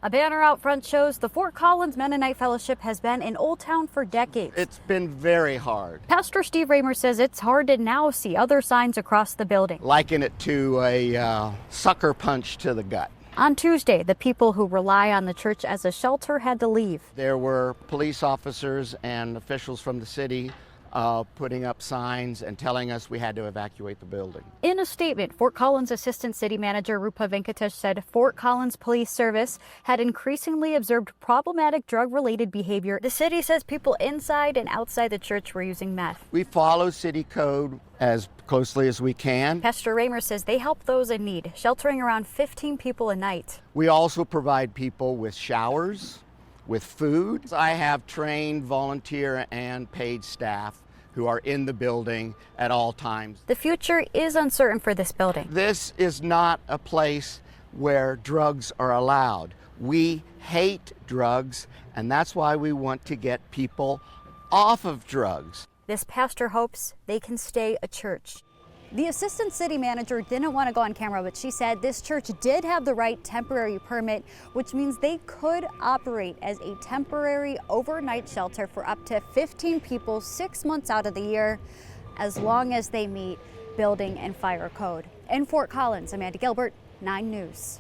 A banner out front shows the Fort Collins Mennonite Fellowship has been in Old Town for decades. It's been very hard. Pastor Steve Raymer says it's hard to now see other signs across the building. Liken it to a sucker punch to the gut. On Tuesday, the people who rely on the church as a shelter had to leave. There were police officers and officials from the city putting up signs and telling us we had to evacuate the building. In a statement, Fort Collins Assistant City Manager Rupa Venkatesh said Fort Collins Police Service had increasingly observed problematic drug-related behavior. The city says people inside and outside the church were using meth. We follow city code as closely as we can. Pastor Raymer says they help those in need, sheltering around 15 people a night. We also provide people with showers, with food. I have trained volunteer and paid staff who are in the building at all times. The future is uncertain for this building. This is not a place where drugs are allowed. We hate drugs, and that's why we want to get people off of drugs. This pastor hopes they can stay a church. The assistant city manager didn't want to go on camera, but she said this church did have the right temporary permit, which means they could operate as a temporary overnight shelter for up to 15 people 6 months out of the year, as long as they meet building and fire code. In Fort Collins, Amanda Gilbert, 9 News.